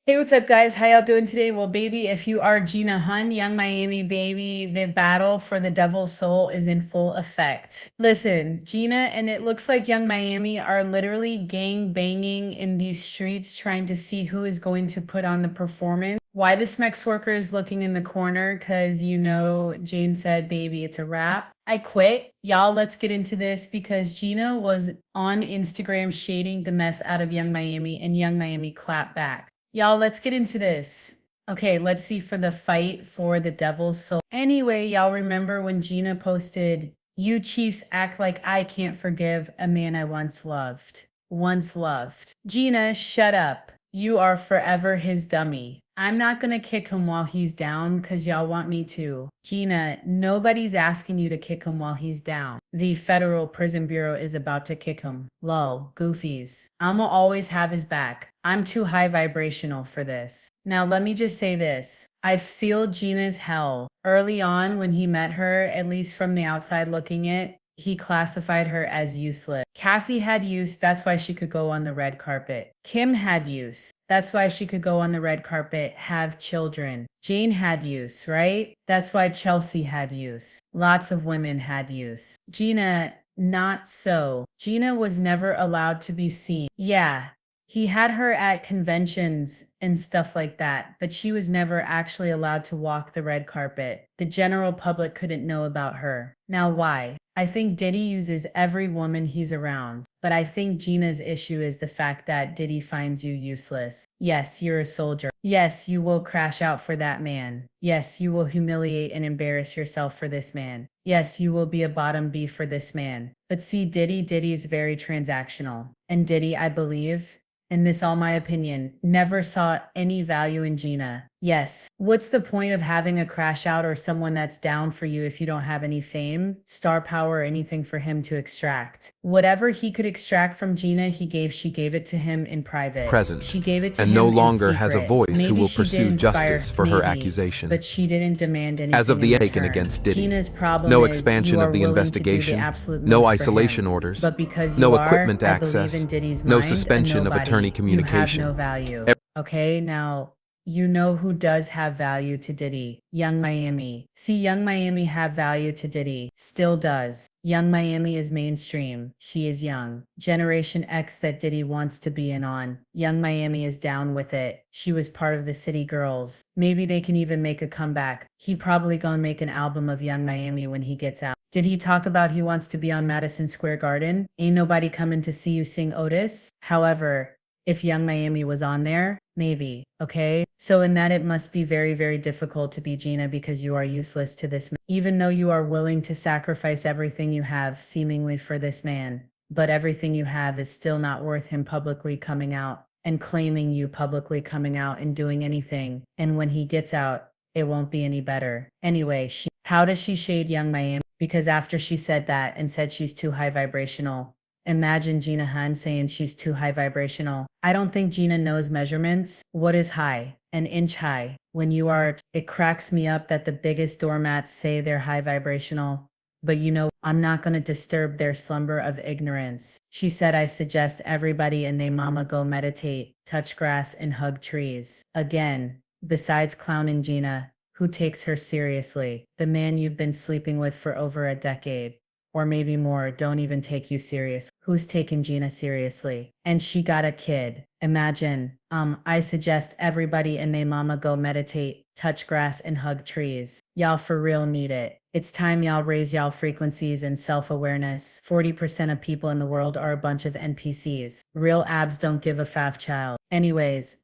Hey, what's up, guys? How y'all doing today? Well, baby, if you are Gina Hun, Young Miami, baby, the battle for the devil's soul is in full effect. Listen, Gina and it looks like Young Miami are literally gang banging in these streets trying to see who is going to put on the performance. Why the Smex worker is looking in the corner? Because Jane said, baby, it's a wrap. I quit. Y'all, let's get into this because Gina was on Instagram shading the mess out of Young Miami and Young Miami clapped back. Y'all, let's get into this. Okay, let's see for the fight for the devil's soul. Anyway, y'all remember when Gina posted, "You Chiefs act like I can't forgive a man I once loved." Once loved. Gina, shut up. You are forever his dummy. I'm not gonna kick him while he's down because y'all want me to. Gina, nobody's asking you to kick him while he's down. The Federal Prison Bureau is about to kick him. Lol, goofies. I'ma always have his back. I'm too high vibrational for this. Now, let me just say this. I feel Gina's hell. Early on, when he met her, at least from the outside looking it, he classified her as useless. Cassie had use, that's why she could go on the red carpet. Kim had use. That's why she could go on the red carpet, have children. Jane had use, right? That's why Chelsea had use. Lots of women had use. Gina, not so. Gina was never allowed to be seen. Yeah, he had her at conventions and stuff like that, but she was never actually allowed to walk the red carpet. The general public couldn't know about her. Now, why? I think Diddy uses every woman he's around, but I think Gina's issue is the fact that Diddy finds you useless. Yes, you're a soldier. Yes, you will crash out for that man. Yes, you will humiliate and embarrass yourself for this man. Yes, you will be a bottom B for this man. But see, Diddy is very transactional. And Diddy, I believe, and this all my opinion, never saw any value in Gina. Yes, what's the point of having a crash out or someone that's down for you if you don't have any fame, star power, or anything for him to extract? Whatever he could extract from Gina, she gave it to him in private. Present, She gave it to and him no in longer has a secret. voice who Maybe will she did pursue inspire, justice for her maybe, accusation. but she didn't demand anything As of the in taken return. against Diddy, Gina's problem no is expansion you are of the willing to do the investigation, absolute no most for isolation him. orders, But because no you are, equipment I believe in access, Diddy's no mind, a suspension of nobody. attorney You have no communication. value. Okay, now you know who does have value to Diddy. Young Miami. See, Young Miami have value to Diddy. Still does. Young Miami is mainstream. She is young. Generation X that Diddy wants to be in on. Young Miami is down with it. She was part of the City Girls. Maybe they can even make a comeback. He probably gonna make an album of Young Miami when he gets out. Did he talk about he wants to be on Madison Square Garden? Ain't nobody coming to see you sing Otis. However, if Young Miami was on there, maybe, okay? So in that it must be very, very difficult to be Gina because you are useless to this man. Even though you are willing to sacrifice everything you have seemingly for this man, but everything you have is still not worth him publicly coming out and claiming you publicly coming out and doing anything. And when he gets out, it won't be any better. Anyway, how does she shade Young Miami? Because after she said that and said she's too high vibrational, imagine Gina Han saying she's too high vibrational. I don't think Gina knows measurements. What is high? An inch high. When you are, it cracks me up that the biggest doormats say they're high vibrational. But I'm not going to disturb their slumber of ignorance. She said, I suggest everybody and they mama go meditate, touch grass, and hug trees. Again, besides clowning Gina, who takes her seriously? The man you've been sleeping with for over a decade or maybe more, don't even take you serious. Who's taking Gina seriously? And she got a kid. Imagine. I suggest everybody and they mama go meditate, touch grass, and hug trees. Y'all for real need it. It's time y'all raise y'all frequencies and self-awareness. 40% of people in the world are a bunch of NPCs. Real abs don't give a fav child. Anyways,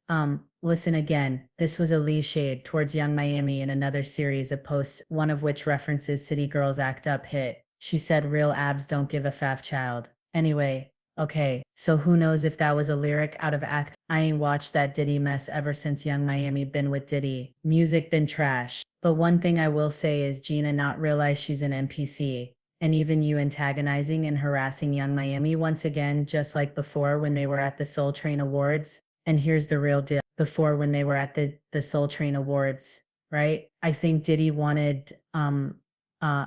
listen again. This was a Lee shade towards Young Miami in another series of posts, one of which references City Girls Act Up hit. She said real abs don't give a fav child. Anyway, okay, so who knows if that was a lyric out of act. I ain't watched that Diddy mess ever since Young Miami been with Diddy. Music been trash. But one thing I will say is Gina not realize she's an NPC. And even you antagonizing and harassing Young Miami once again, just like before when they were at the Soul Train Awards. And here's the real deal. Before when they were at the Soul Train Awards, right? I think Diddy wanted, uh,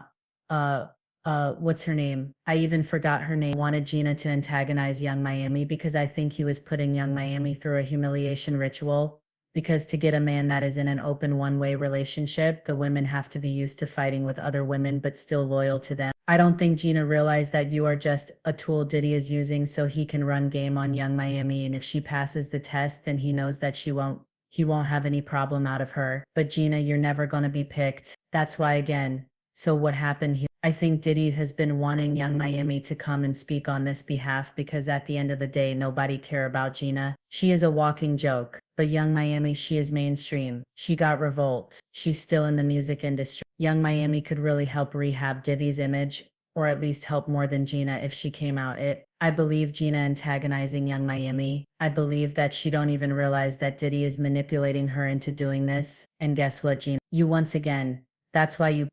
uh, what's her name? I even forgot her name. Wanted Gina to antagonize Young Miami because I think he was putting Young Miami through a humiliation ritual. Because to get a man that is in an open one-way relationship, the women have to be used to fighting with other women but still loyal to them. I don't think Gina realized that you are just a tool Diddy is using so he can run game on Young Miami, and if she passes the test, then he knows that he won't have any problem out of her. But Gina, you're never gonna be picked. That's why again. So what happened here? I think Diddy has been wanting Young Miami to come and speak on this behalf because at the end of the day, nobody care about Gina. She is a walking joke. But Young Miami, she is mainstream. She got revolt. She's still in the music industry. Young Miami could really help rehab Diddy's image, or at least help more than Gina if she came out it. I believe Gina antagonizing Young Miami. I believe that she don't even realize that Diddy is manipulating her into doing this. And guess what, Gina? You once again. That's why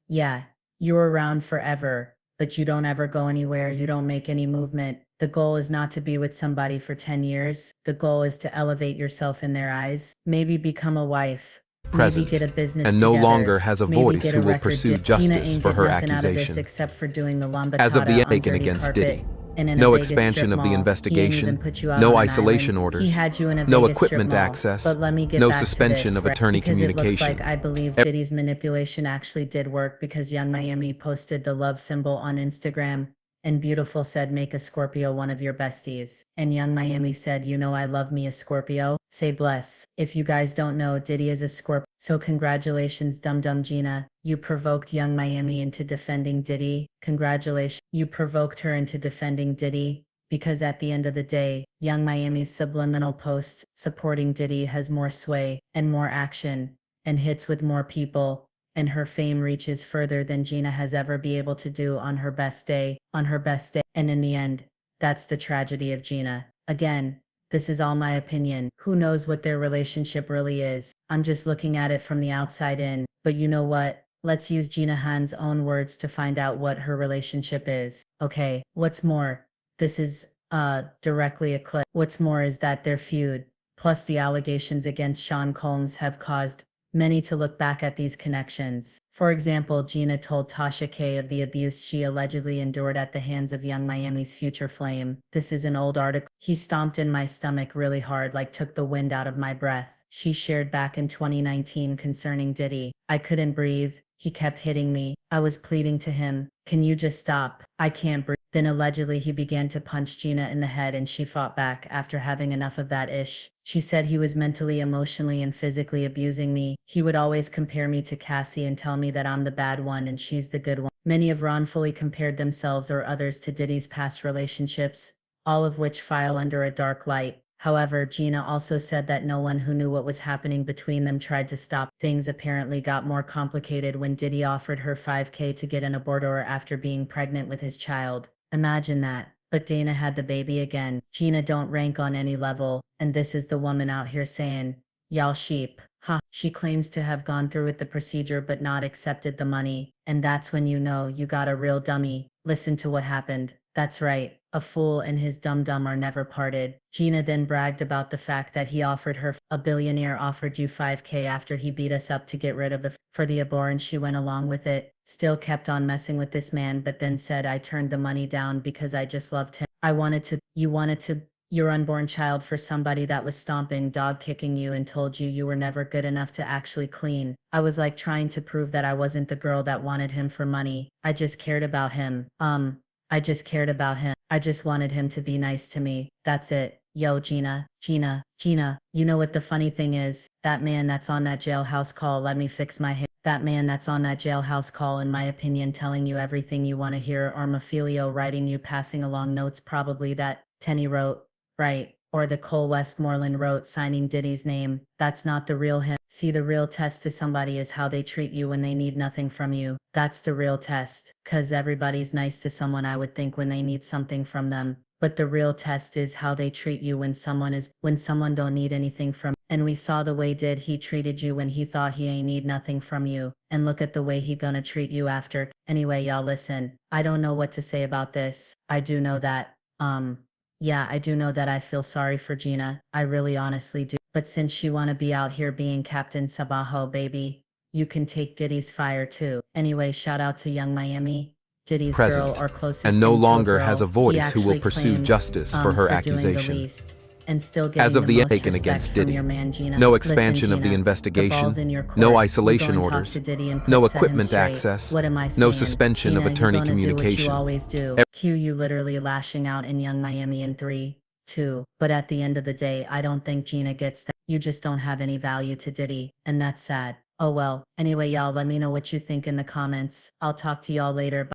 you're around forever, but you don't ever go anywhere. You don't make any movement. The goal is not to be with somebody for 10 years. The goal is to elevate yourself in their eyes. Maybe become a wife. Present, maybe get a business and no together. longer has a Maybe voice get who a will record pursue deal. Gina justice ain't for get her nothing out of this accusation. except for doing the As of the lambada on taken dirty against carpet. Diddy, And in no a Vegas expansion strip of the mall. investigation, He ain't even put you out no on an isolation island. orders, He had you in a no Vegas strip equipment mall. access, But let me get no back to suspension this, of right? attorney Because it looks communication. like I believe Diddy's manipulation actually did work because Young Miami posted the love symbol on Instagram. And Beautiful said, make a Scorpio one of your besties. And Young Miami said, you know I love me a Scorpio. Say bless. If you guys don't know, Diddy is a Scorpio. So congratulations, Dum Dum Gina. You provoked Young Miami into defending Diddy. Congratulations. You provoked her into defending Diddy. Because at the end of the day, Young Miami's subliminal posts supporting Diddy has more sway and more action and hits with more people. And her fame reaches further than Gina has ever been able to do on her best day, And in the end, that's the tragedy of Gina. Again, this is all my opinion. Who knows what their relationship really is? I'm just looking at it from the outside in. But you know what? Let's use Gina Han's own words to find out what her relationship is. Okay, what's more? This is, directly a clip. What's more is that their feud, plus the allegations against Sean Combs have caused many to look back at these connections. For example, Gina told Tasha K of the abuse she allegedly endured at the hands of Young Miami's future flame. This is an old article. He stomped in my stomach really hard, like took the wind out of my breath. She shared back in 2019 concerning Diddy. I couldn't breathe. He kept hitting me. I was pleading to him. Can you just stop? I can't breathe. Then allegedly he began to punch Gina in the head and she fought back after having enough of that ish. She said he was mentally, emotionally, and physically abusing me. He would always compare me to Cassie and tell me that I'm the bad one and she's the good one. Many have wrongfully compared themselves or others to Diddy's past relationships, all of which file under a dark light. However, Gina also said that no one who knew what was happening between them tried to stop. Things apparently got more complicated when Diddy offered her $5,000 to get an abortor after being pregnant with his child. Imagine that. But Dana had the baby again. Gina don't rank on any level, and this is the woman out here saying, y'all sheep. Huh. She claims to have gone through with the procedure but not accepted the money, and that's when you know you got a real dummy. Listen to what happened. That's right. A fool and his dum-dum are never parted. Gina then bragged about the fact that he offered her, a billionaire offered you $5,000 after he beat us up to get rid of for the abor, and she went along with it. Still kept on messing with this man, but then said, I turned the money down because I just loved him. You wanted to, your unborn child for somebody that was stomping, dog kicking you and told you were never good enough to actually clean. I was like trying to prove that I wasn't the girl that wanted him for money. I just cared about him. I just cared about him. I just wanted him to be nice to me. That's it. Yo, Gina. You know what the funny thing is? That man that's on that jailhouse call, let me fix my hair. That man that's on that jailhouse call, in my opinion, telling you everything you want to hear, or Mafilio writing you, passing along notes, probably that Tenny wrote, right? Or the Cole Westmoreland wrote, signing Diddy's name. That's not the real him. See, the real test to somebody is how they treat you when they need nothing from you. That's the real test. 'Cause everybody's nice to someone, I would think, when they need something from them. But the real test is how they treat you when someone don't need anything from. And we saw the way he treated you when he thought he ain't need nothing from you. And look at the way he gonna treat you after. Anyway, y'all listen. I don't know what to say about this. I do know that, yeah, I do know that I feel sorry for Gina. I really honestly do. But since she wanna be out here being Captain Sabaho, baby, you can take Diddy's fire too. Anyway, shout out to Young Miami. Diddy's girl, Present, or closest and no thing to a longer girl. has a He voice who will actually pursue claimed, justice for her doing the accusation. least. and still As getting of the the most taken respect against from Diddy. your man Gina. No Listen, expansion of the Gina, investigation, the ball's in your court. no You isolation go and talk orders, to Diddy and no put set him equipment straight. access, What am I no saying? suspension Gina, of attorney you're gonna do what you communication. always do. Cue you literally lashing out in Young Miami in 3, 2. But at the end of the day, I don't think Gina gets that. You just don't have any value to Diddy, and that's sad. Oh well. Anyway, y'all, let me know what you think in the comments. I'll talk to y'all later.